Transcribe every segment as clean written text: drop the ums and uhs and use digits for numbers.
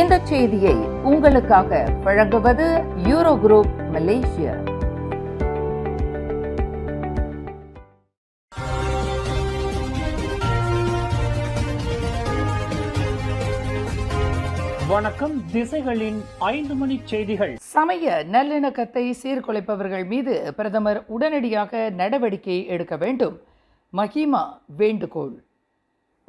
இந்த செய்தியை உங்களுக்காக வழங்குவது யூரோ குரூப் மலேசியா. வணக்கம். திசைகளின் 5 மணி செய்திகள். சமய நல்லிணக்கத்தை சீர்குலைப்பவர்கள் மீது பிரதமர் உடனடியாக நடவடிக்கை எடுக்க வேண்டும். மஹிமா வேண்டுகோள்.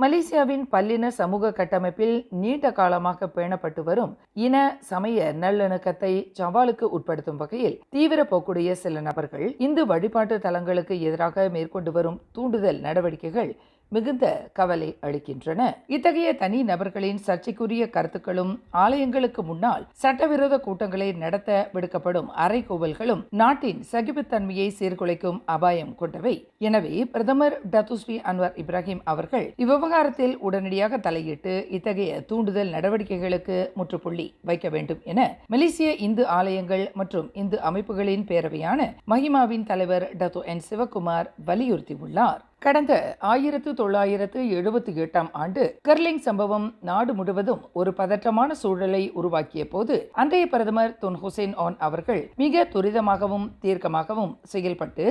மலேசியாவின் பல்லின சமூக கட்டமைப்பில் நீண்ட காலமாக பேணப்பட்டு வரும் இன சமய நல்லிணக்கத்தை சவாலுக்கு உட்படுத்தும் வகையில் தீவிர போக்குடைய சில நபர்கள் இந்து வழிபாட்டு தலங்களுக்கு எதிராக மேற்கொண்டு வரும் தூண்டுதல் நடவடிக்கைகள் மிகுந்த கவலை அளிக்கின்றன. இத்தகைய தனி நபர்களின் சர்ச்சைக்குரிய கருத்துக்களும் ஆலயங்களுக்கு முன்னால் சட்டவிரோத கூட்டங்களை நடத்த விடுக்கப்படும் அறைகூவல்களும் நாட்டின் சகிப்புத்தன்மையை சீர்குலைக்கும் அபாயம் கொண்டவை. எனவே பிரதமர் டத்துஸ்ரீ அன்வர் இப்ராஹிம் அவர்கள் இவ்விவகாரத்தில் உடனடியாக தலையிட்டு இத்தகைய தூண்டுதல் நடவடிக்கைகளுக்கு முற்றுப்புள்ளி வைக்க வேண்டும் என மலேசிய இந்து ஆலயங்கள் மற்றும் இந்து அமைப்புகளின் பேரவையான மஹிமாவின் தலைவர் டத்து என் சிவகுமார் வலியுறுத்தியுள்ளார். கடந்த 1978 ஆண்டு கர்லிங் சம்பவம் நாடு முழுவதும் ஒரு பதற்றமான சூழலை உருவாக்கிய போது அன்றைய பிரதமர் துன் ஹுசைன் ஆன் அவர்கள் மிக துரிதமாகவும் தீர்க்கமாகவும் செயல்பட்டு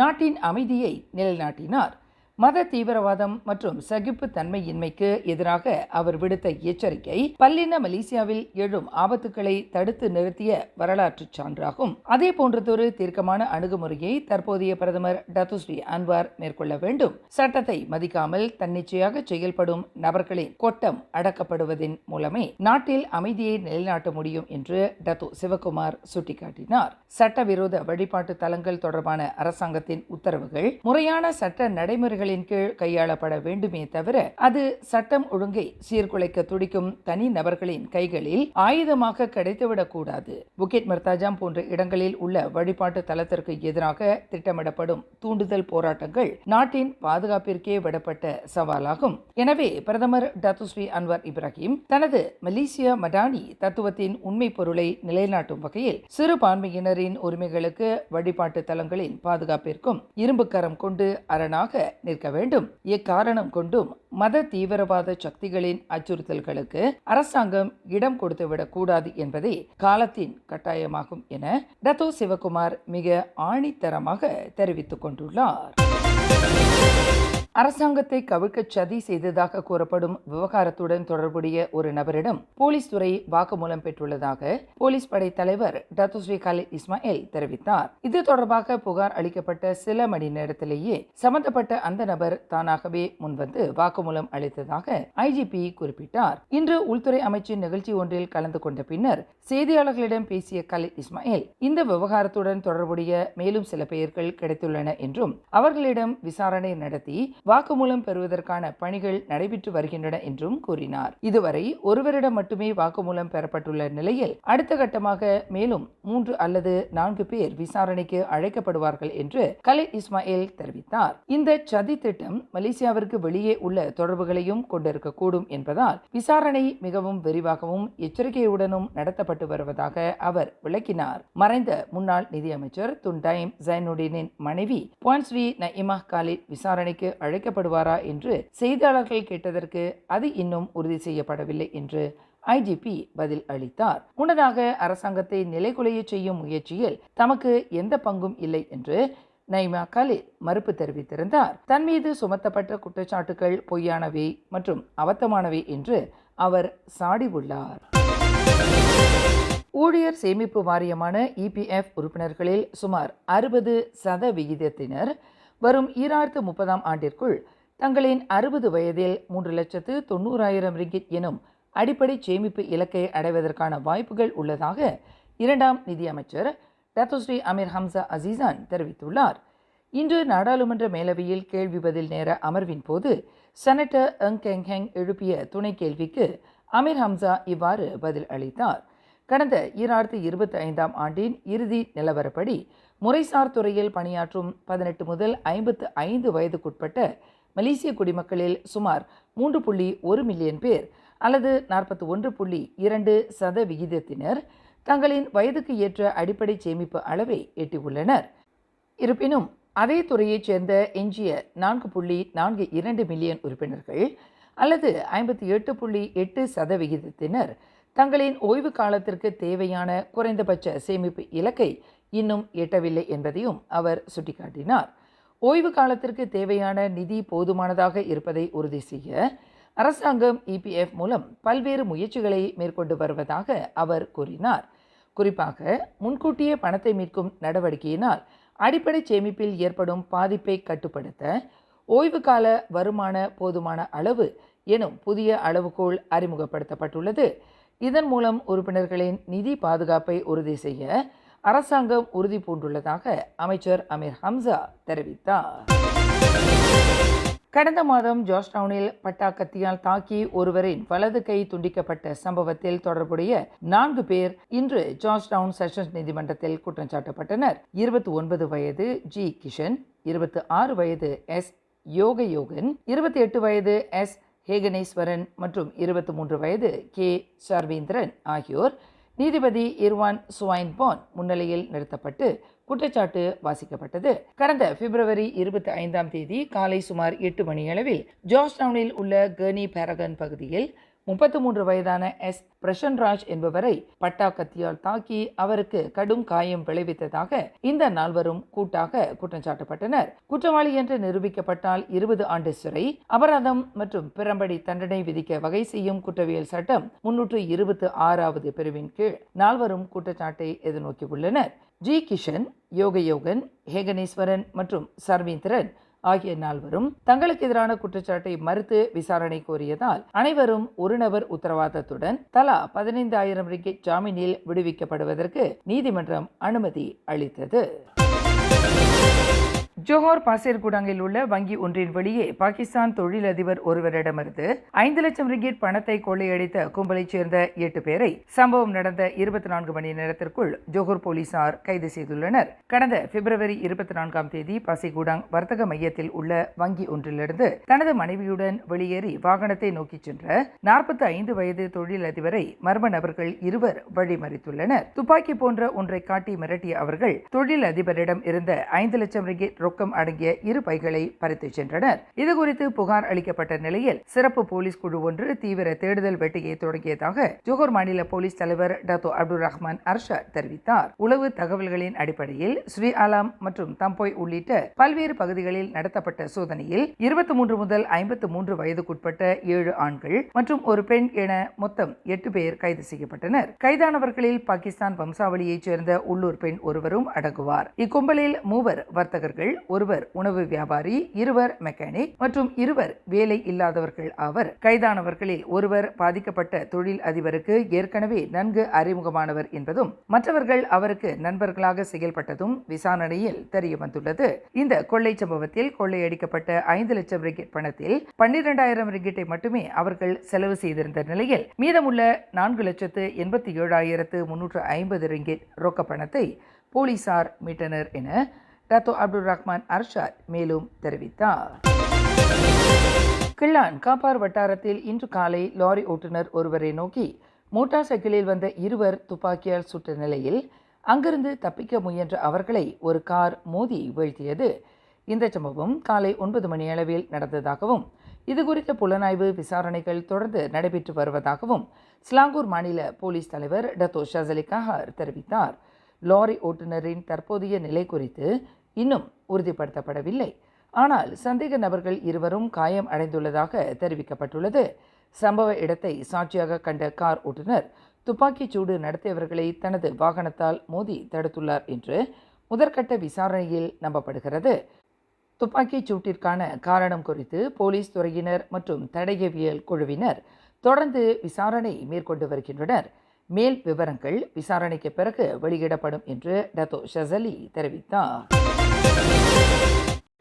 நாட்டின் அமைதியை நிலைநாட்டினார். மத தீவிரவாதம் மற்றும் சகிப்பு தன்மையின்மைக்கு எதிராக அவர் விடுத்த எச்சரிக்கை பல்லின மலேசியாவில் எழும் ஆபத்துக்களை தடுத்து நிறுத்திய வரலாற்று சான்றாகும். அதே போன்றதொரு தீர்க்கமான அணுகுமுறையை தற்போதைய பிரதமர் டத்துஸ்ரீ அன்வார் மேற்கொள்ள வேண்டும். சட்டத்தை மதிக்காமல் தன்னிச்சையாக செயல்படும் நபர்களின் கொட்டம் அடக்கப்படுவதன் மூலமே நாட்டில் அமைதியை நிலைநாட்ட முடியும் என்று டத்து சிவகுமார் சுட்டிக்காட்டினார். சட்டவிரோத வழிபாட்டு தலங்கள் தொடர்பான அரசாங்கத்தின் உத்தரவுகள் முறையான சட்ட நடைமுறைகள் கீழ் கையாளப்பட வேண்டுமே தவிர அது சட்டம் ஒழுங்கை சீர்குலைக்க துடிக்கும் தனி நபர்களின் கைகளில் ஆயுதமாக கிடைத்துவிடக் கூடாது. புக்கிட் மர்தாஜாம் போன்ற இடங்களில் உள்ள வழிபாட்டு தலத்திற்கு எதிராக திட்டமிடப்படும் தூண்டுதல் போராட்டங்கள் நாட்டின் பாதுகாப்பிற்கே விடப்பட்ட சவாலாகும். எனவே பிரதமர் டத்துஸ்ரீ அன்வர் இப்ராஹிம் தனது மலேசிய மடானி தத்துவத்தின் உண்மை பொருளை நிலைநாட்டும் வகையில் சிறுபான்மையினரின் உரிமைகளுக்கு வழிபாட்டு தலங்களின் பாதுகாப்பிற்கும் இரும்புக்கரம் கொண்டு அரணாக நிற்க வேண்டும். எக்காரணம் கொண்டும் மத தீவிரவாத சக்திகளின் அச்சுறுத்தல்களுக்கு அரசாங்கம் இடம் கொடுத்துவிடக் கூடாது என்பதே காலத்தின் கட்டாயமாகும் என டத்தோ சிவகுமார் மிக ஆணித்தரமாக தெரிவித்துக் கொண்டுள்ளார். அரசாங்கத்தை கவிழ்க்க சதி செய்ததாக கூறப்படும் விவகாரத்துடன் தொடர்புடைய ஒரு நபரிடம் போலீஸ் துறை வாக்குமூலம் பெற்றுள்ளதாக போலீஸ் படை தலைவர் டத்துஸ்ரீ காலித் இஸ்மாயில் தெரிவித்தார். இது தொடர்பாக புகார் அளிக்கப்பட்ட சில மணி நேரத்திலேயே சம்பந்தப்பட்ட அந்த நபர் தானாகவே முன்வந்து வாக்குமூலம் அளித்ததாக ஐஜிபி குறிப்பிட்டார். இன்று உள்துறை அமைச்சின் நிகழ்ச்சி ஒன்றில் கலந்து கொண்ட பின்னர் செய்தியாளர்களிடம் பேசிய காலித் இஸ்மாயில் இந்த விவகாரத்துடன் தொடர்புடைய மேலும் சில பெயர்கள் கிடைத்துள்ளன என்றும் அவர்களிடம் விசாரணை நடத்தி வாக்குமூலம் பெறுவதற்கான பணிகள் நடைபெற்று வருகின்றன என்றும் கூறினார். இதுவரை ஒருவரிடம் மட்டுமே வாக்குமூலம் பெறப்பட்டுள்ள நிலையில் அடுத்த கட்டமாக மேலும் 3 அல்லது 4 பேர் விசாரணைக்கு அழைக்கப்படுவார்கள் என்று கலீத் இஸ்மாயில் தெரிவித்தார். இந்த சதி திட்டம் மலேசியாவிற்கு வெளியே உள்ள தொடர்புகளையும் கொண்டிருக்கக்கூடும் என்பதால் விசாரணை மிகவும் விரிவாகவும் எச்சரிக்கையுடனும் நடத்தப்பட்டு வருவதாக அவர் விளக்கினார். மறைந்த முன்னாள் நிதியமைச்சர் துன் டைம் ஜைனுடீனின் மனைவி புவான்ஸ்ரீ நயிமா காலித் விசாரணைக்கு அழைக்கப்படுவாரா என்று செய்தியாளர்கள் கேட்டதற்கு அது இன்னும் உறுதி செய்யப்படவில்லை என்று ஐஜிபி பதில் அளித்தார். முன்னதாக அரசாங்கத்தை நிலைகுலைய செய்யும் முயற்சியில் தமக்கு எந்த பங்கும் இல்லை என்று நயிமா காலித் மறுப்பு தெரிவித்திருந்தார். தன் மீது சுமத்தப்பட்ட குற்றச்சாட்டுகள் பொய்யானவை மற்றும் அபத்தமானவை என்று அவர் சாடியுள்ளார். ஊழியர் சேமிப்பு வாரியமான இபிஎஃப் உறுப்பினர்களில் சுமார் 60% வரும் 2030 ஆண்டிற்குள் தங்களின் 60 வயதில் 3,90,000 ரிங்கிட் எனும் அடிப்படை சேமிப்பு இலக்கை அடைவதற்கான வாய்ப்புகள் உள்ளதாக 2ஆம் நிதியமைச்சர் டத்துஸ்ரீ அமீர் ஹம்சா அசீசான் தெரிவித்துள்ளார். இன்று நாடாளுமன்ற மேலவையில் கேள்வி பதில் நேர அமர்வின் போது செனட்டர் எங் கெங் ஹெங் எழுப்பிய துணை கேள்விக்கு அமீர் ஹம்சா இவ்வாறு பதில் அளித்தார். கடந்த 2025 ஆண்டின் இறுதி நிலவரப்படி முறைசார் துறையில் பணியாற்றும் 18 முதல் 55 வயதுக்குட்பட்ட மலேசிய குடிமக்களில் சுமார் 3.1 மில்லியன் பேர் அல்லது 41.2% தங்களின் வயதுக்கு ஏற்ற அடிப்படை சேமிப்பு அளவை எட்டியுள்ளனர். இருப்பினும் அதே துறையைச் சேர்ந்த எஞ்சிய 4.42 மில்லியன் உறுப்பினர்கள் அல்லது 58.8% தங்களின் ஓய்வு காலத்திற்கு தேவையான குறைந்தபட்ச சேமிப்பு இலக்கை இன்னும் எட்டவில்லை என்பதையும் அவர் சுட்டிக்காட்டினார். ஓய்வு காலத்திற்கு தேவையான நிதி போதுமானதாக இருப்பதை உறுதி செய்ய அரசாங்கம் இபிஎஃப் மூலம் பல்வேறு முயற்சிகளை மேற்கொண்டு வருவதாக அவர் கூறினார். குறிப்பாக முன்கூட்டியே பணத்தை மீட்கும் நடவடிக்கையினால் அடிப்படை சேமிப்பில் ஏற்படும் பாதிப்பை கட்டுப்படுத்த ஓய்வு கால வருமான போதுமான அளவு எனும் புதிய அளவுகோல் அறிமுகப்படுத்தப்பட்டுள்ளது. இதன் மூலம் உறுப்பினர்களின் நிதி பாதுகாப்பை உறுதி செய்ய அரசாங்கம் உறுதி பூண்டுள்ளதாக அமைச்சர் அமீர் ஹம்சா தெரிவித்தார். கடந்த மாதம் ஜார்ஜ்டவுனில் பட்டாக்கத்தியால் தாக்கி ஒருவரின் வலது கை துண்டிக்கப்பட்ட சம்பவத்தில் தொடர்புடைய 4 பேர் இன்று ஜார்ஜ்டவுன் செஷன்ஸ் நீதிமன்றத்தில் குற்றம் சாட்டப்பட்டனர். 29 வயது ஜி கிஷன், 26 வயது எஸ் யோகயோகன், 28 வயது எஸ் ஹேகனேஸ்வரன் மற்றும் 23 வயது கே சர்வீந்திரன் ஆகியோர் நீதிபதி இர்வான் சுவைன்பான் முன்னிலையில் நிறுத்தப்பட்டு குற்றச்சாட்டு வாசிக்கப்பட்டது. கடந்த பிப்ரவரி 25ஆம் தேதி காலை சுமார் 8 மணியளவில் ஜார்ஜ்டவுனில் உள்ள கர்னி பேரகன் பகுதியில் 33 வயதான எஸ் பிரசன்ராஜ் என்பவரை பட்டாக்கத்தியால் தாக்கி அவருக்கு கடும் காயம் விளைவித்ததாக இந்த 4 கூட்டாக குற்றம் சாட்டப்பட்டனர். குற்றவாளி என்று நிரூபிக்கப்பட்டால் 20 ஆண்டு சிறை, அபராதம் மற்றும் பிறம்படி தண்டனை விதிக்க வகை செய்யும் குற்றவியல் சட்டம் 326வது பிரிவின் கீழ் 4 குற்றச்சாட்டை எதிர்நோக்கியுள்ளனர். ஜி கிஷன், யோகயோகன், ஹேகனேஸ்வரன் மற்றும் சர்வீந்திரன் ஆகிய 4 தங்களுக்கு எதிரான குற்றச்சாட்டை மறுத்து விசாரணை கோரியதால் அனைவரும் ஒரு நபர் உத்தரவாதத்துடன் தலா 15,000 ரிங்கிட் ஜாமீனில் விடுவிக்கப்படுவதற்கு நீதிமன்றம் அனுமதி அளித்தது. ஜோஹர் பாசேர்குடாங்கில் உள்ள வங்கி ஒன்றின் வெளியே பாகிஸ்தான் தொழிலதிபர் ஒருவரிடமிருந்து 5 லட்சம் ரிங்கிட் பணத்தை கொள்ளையடித்த கும்பலைச் சேர்ந்த 8 பேரை சம்பவம் நடந்த 24 மணி நேரத்திற்குள் ஜோஹர் போலீசார் கைது செய்துள்ளனர். கடந்த பிப்ரவரி 24ஆம் தேதி பாசிகுடாங் வர்த்தக மையத்தில் உள்ள வங்கி ஒன்றிலிருந்து தனது மனைவியுடன் வெளியேறி வாகனத்தை நோக்கி சென்ற 45 வயது தொழிலதிபரை மர்ம நபர்கள் 2 வழிமறித்துள்ளனர். துப்பாக்கி போன்ற ஒன்றை காட்டி மிரட்டிய அவர்கள் தொழிலதிபரிடம் இருந்த 5 லட்சம் ரிங்கிட் ரொக்கம் அடங்கிய 2 பைகளை பறித்துச் சென்றனர். இதுகுறித்து புகார் அளிக்கப்பட்ட நிலையில் சிறப்பு போலீஸ் குழு ஒன்று தீவிர தேடுதல் வேட்டையை தொடங்கியதாக ஜோஹர் மாநில போலீஸ் தலைவர் டாக்டர் அப்துல் ரஹ்மான் அர்ஷாத் தெரிவித்தார். உளவு தகவல்களின் அடிப்படையில் ஸ்ரீ ஆலாம் மற்றும் தம்போய் உள்ளிட்ட பல்வேறு பகுதிகளில் நடத்தப்பட்ட சோதனையில் 23 முதல் 53 வயதுக்குட்பட்ட 7 ஆண்கள் மற்றும் ஒரு பெண் என மொத்தம் 8 பேர் கைது செய்யப்பட்டனர். கைதானவர்களில் பாகிஸ்தான் வம்சாவளியைச் சேர்ந்த உள்ளூர் பெண் ஒருவரும் அடங்குவார். இக்கும்பலில் 3 வர்த்தகர்கள், 1 உணவு வியாபாரி, 2 மெக்கானிக் மற்றும் 2 வேலை இல்லாதவர்கள் ஆவர். கைதானவர்களில் 1 பாதிக்கப்பட்ட தொழில் அதிபருக்கு ஏற்கனவே நன்கு அறிமுகமானவர் என்பதும் மற்றவர்கள் அவருக்கு நண்பர்களாக செயல்பட்டதும் விசாரணையில் தெரிய வந்துள்ளது. இந்த கொள்ளை சம்பவத்தில் கொள்ளையடிக்கப்பட்ட 5 லட்சம் ரிங்கிட் பணத்தில் 12,000 ரிங்கிட்டை மட்டுமே அவர்கள் செலவு செய்திருந்த நிலையில் மீதமுள்ள 4,87,350 ரிங்கிட் ரொக்க பணத்தை போலீசார் மீட்டனர் என டாக்டர் அப்துல் ரஹ்மான் அர்ஷாத் மேலும் தெரிவித்தார். கிள்ளான் காப்பார் வட்டாரத்தில் இன்று காலை லாரி ஓட்டுநர் ஒருவரை நோக்கி மோட்டார் சைக்கிளில் வந்த 2 துப்பாக்கியால் சுட்ட நிலையில் அங்கிருந்து தப்பிக்க முயன்ற அவர்களை ஒரு கார் மோதி வீழ்த்தியது. இந்த சம்பவம் காலை 9 மணி அளவில் நடந்ததாகவும் இதுகுறித்த புலனாய்வு விசாரணைகள் தொடர்ந்து நடைபெற்று வருவதாகவும் ஸ்லாங்கூர் மாநில போலீஸ் தலைவர் டாக்டர் ஷாசலி கஹார் தெரிவித்தார். லாரி ஓட்டுநரின் தற்போதைய நிலை குறித்து இன்னும் உறுதிப்படுத்தப்படவில்லை. ஆனால் சந்தேக நபர்கள் 2 காயம் அடைந்துள்ளதாக தெரிவிக்கப்பட்டுள்ளது. சம்பவ இடத்தை சாட்சியாக கண்ட கார் ஓட்டுநர் துப்பாக்கிச் சூடு நடத்தியவர்களை தனது வாகனத்தால் மோதி தடுத்துள்ளார் என்று முதற்கட்ட விசாரணையில் நம்பப்படுகிறது. துப்பாக்கிச் சூட்டிற்கான காரணம் குறித்து போலீஸ் துறையினர் மற்றும் தடயவியல் குழுவினர் தொடர்ந்து விசாரணை மேற்கொண்டு வருகின்றனர். மேல் விவரங்கள் விசாரணைக்கு பிறகு வெளியிடப்படும் என்று டாக்டர் ஷசலி தெரிவித்தார்.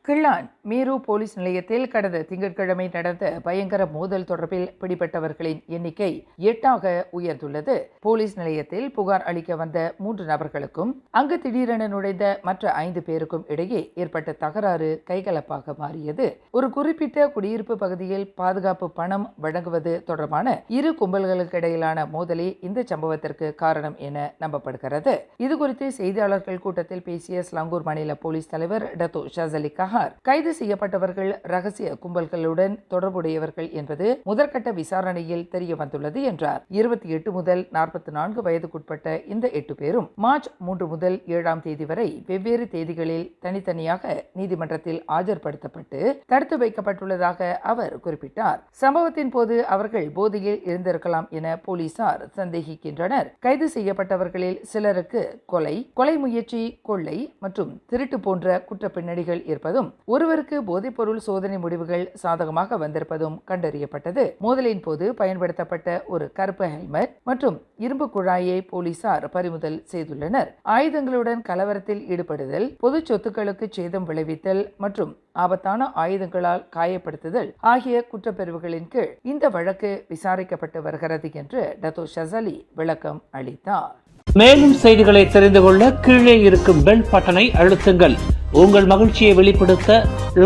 கிள்ளான் மீரு போலீஸ் நிலையத்தில் கடந்த திங்கட்கிழமை நடந்த பயங்கர மோதல் தொடர்பில் பிடிபட்டவர்களின் எண்ணிக்கை 8ஆக உயர்ந்துள்ளது. போலீஸ் நிலையத்தில் புகார் அளிக்க வந்த 3 நபர்களுக்கும் அங்கு திடீரென நுழைந்த மற்ற 5 பேருக்கும் இடையே ஏற்பட்ட தகராறு கைகலப்பாக மாறியது. ஒரு குறிப்பிட்ட குடியிருப்பு பகுதியில் பாதுகாப்பு பணம் வழங்குவது தொடர்பான 2 கும்பல்களுக்கு இடையிலான மோதலே இந்த சம்பவத்திற்கு காரணம் என நம்பப்படுகிறது. இதுகுறித்து செய்தியாளர்கள் கூட்டத்தில் பேசிய ஸ்லாங்கூர் மாநில போலீஸ் தலைவர் டாக்டர் ஷாசலி கஹார் புகார். கைது செய்யப்பட்டவர்கள் ரகசிய கும்பல்களுடன் தொடர்புடையவர்கள் என்பது முதற்கட்ட விசாரணையில் தெரிய வந்துள்ளது என்றார். 28 முதல் 44 வயதுக்குட்பட்ட இந்த 8 பேரும் மார்ச் 3 முதல் 7ஆம் தேதி வரை வெவ்வேறு தேதிகளில் தனித்தனியாக நீதிமன்றத்தில் ஆஜர்படுத்தப்பட்டு தடுத்து வைக்கப்பட்டுள்ளதாக அவர் குறிப்பிட்டார். சம்பவத்தின் போது அவர்கள் போதையில் இருந்திருக்கலாம் என போலீசார் சந்தேகிக்கின்றனர். கைது செய்யப்பட்டவர்களில் சிலருக்கு கொலை முயற்சி, கொள்ளை மற்றும் திருட்டு போன்ற குற்ற பின்னணிகள் இருப்பதும் ஒருவருக்கு போதைப்பொருள் சோதனை முடிவுகள் சாதகமாக வந்திருப்பதும் கண்டறியப்பட்டது. மோதலின் போது பயன்படுத்தப்பட்ட ஒரு கருப்பு ஹெல்மெட் மற்றும் இரும்பு குழாயை போலீசார் பறிமுதல் செய்துள்ளனர். ஆயுதங்களுடன் கலவரத்தில் ஈடுபடுதல், பொது சொத்துக்களுக்கு சேதம் விளைவித்தல் மற்றும் ஆபத்தான ஆயுதங்களால் காயப்படுத்துதல் ஆகிய குற்றப்பிரிவுகளின் கீழ் இந்த வழக்கு விசாரிக்கப்பட்டு வருகிறது என்று டத்தோ ஷசலி விளக்கம் அளித்தார். மேலும் செய்திகளை தெரிந்து கொள்ள கீழே இருக்கும் பெல் பட்டனை அழுத்துங்கள். உங்கள் மகிழ்ச்சியை வெளிப்படுத்த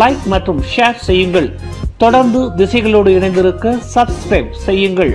லைக் மற்றும் ஷேர் செய்யுங்கள். தொடர்ந்து திசைகளோடு இணைந்திருக்க சப்ஸ்கிரைப் செய்யுங்கள்.